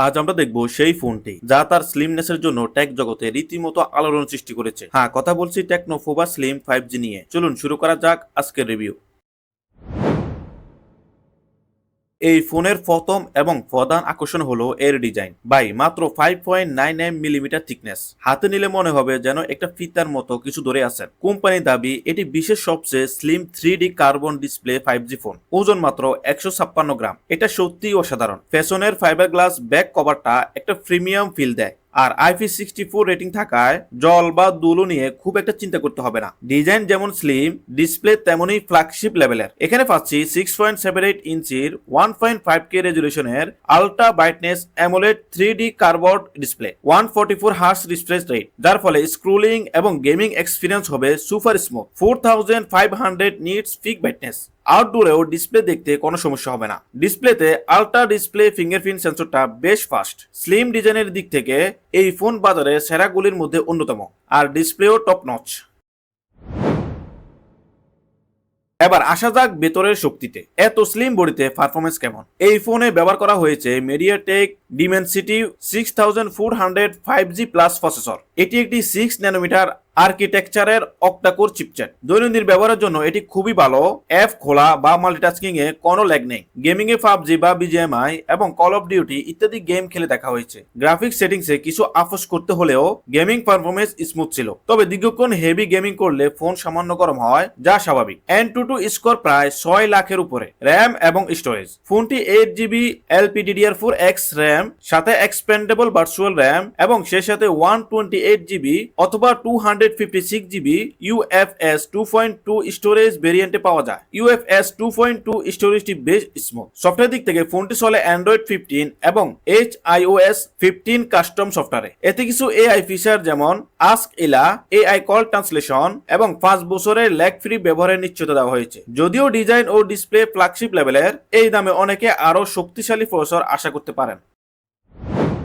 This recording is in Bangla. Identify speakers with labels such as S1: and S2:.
S1: আজ আমরা দেখব সেই ফোনটি যা তার স্লিমনেসের জন্য টেক জগতে রীতিমতো আলোড়ন সৃষ্টি করেছে। হ্যাঁ, কথা বলছি টেকনো পোভো স্লিম 5G নিয়ে। চলুন শুরু করা যাক আজকের রিভিউ। এই ফোনের প্রথম এবং প্রধান আকর্ষণ হলো এর ডিজাইন। ভাই, মাত্র 5.99 মিলিমিটার থিকনেস। হাতে নিলে মনে হবে যেন একটা ফিতার মতো কিছু ধরে আছেন। কোম্পানির দাবি এটি বিশ্বের সবচেয়ে slim 3D carbon display 5G phone. ওজন মাত্র 156 গ্রাম। এটা সত্যিই অসাধারণ। ফ্যাশনের ফাইবার গ্লাস ব্যাক কভারটা একটা প্রিমিয়াম ফিল দেয়। আর IP64 রেটিং থাকায় জল বা দুলো নিয়ে খুব একটা চিন্তা করতে হবে না। ডিজাইন যেমন স্লিম, ডিসপ্লে তেমনই ফ্ল্যাগশিপ লেভেলের। এখানে পাচ্ছি 6.78 ইঞ্চির 1.5K রেজুলেশনের ultra brightness AMOLED 3D curved display, 144 hertz refresh rate, যার ফলে স্ক্রোলিং এবং গেমিং এক্সপিরিয়েন্স হবে super smooth. 4500 nits peak brightness. আউটডোরেও ডিসপ্লে দেখতে কোনো সমস্যা হবে না। ডিসপ্লেতে আলট্রা ডিসপ্লে ফিঙ্গারপ্রিন্ট সেন্সরটা বেশ ফাস্ট। স্লিম ডিজাইনের দিক থেকে এই ফোন বাজারে সেরাগুলির মধ্যে অন্যতম। আর ডিসপ্লেও টপ নচ। এবার আসা যাক ভেতরের শক্তিতে। এত স্লিম বডিতে পারফরমেন্স কেমন? এই ফোনে ব্যবহার করা হয়েছে মিডিয়াটেক ডিমেনসিটি 6400 5G প্লাস প্রসেসর। এটি একটি 6 ন্যানোমিটার আর্কিটেকচারের অক্টাকোর চিপসেট। দৈনন্দিন ব্যবহারের জন্য এটি খুবই ভালো। অ্যাপ খোলা বা মাল্টিটাস্কিং এ কোনো ল্যাগ নেই। গেমিং এ PUBG বা BGMI এবং কল অফ ডিউটি ইত্যাদি গেম খেলে দেখা হয়েছে। গ্রাফিক্স সেটিংসে কিছু আপোস করতে হলেও গেমিং পারফরমেন্স স্মুথ ছিল। তবে দীর্ঘক্ষণ হেভি গেমিং করলে ফোন সামান্য গরম হয়, যা স্বাভাবিক। AnTuTu স্কোর প্রায় 6 লাখের উপরে। র্যাম এবং স্টোরেজ, ফোনটি 8GB LPDDR4X র্যাম, সাথে এক্সপেন্ডেবল ভার্চুয়াল র্যাম এবং সেই সাথে 128GB অথবা 256GB UFS 2.2 স্টোরেজ ভেরিয়েন্টে পাওয়া যায়। UFS 2.2 স্টোরেজটি বেশ স্মুথ। সফটওয়্যার দিক থেকে ফোনটি চলে অ্যান্ড্রয়েড 15 এবং HiOS 15 কাস্টম সফটওয়্যারে। এতে কিছু AI ফিচার যেমন আস্ক ইলা, AI কল ট্রান্সলেশন এবং 5 বছরের ল্যাগ ফ্রি ব্যবহারের নিশ্চয়তা দেওয়া হয়েছে। যদিও ডিজাইন ও ডিসপ্লে ফ্ল্যাগশিপ লেভেলের, এই দামে অনেকে আরো শক্তিশালী প্রসেসর আশা করতে পারেন।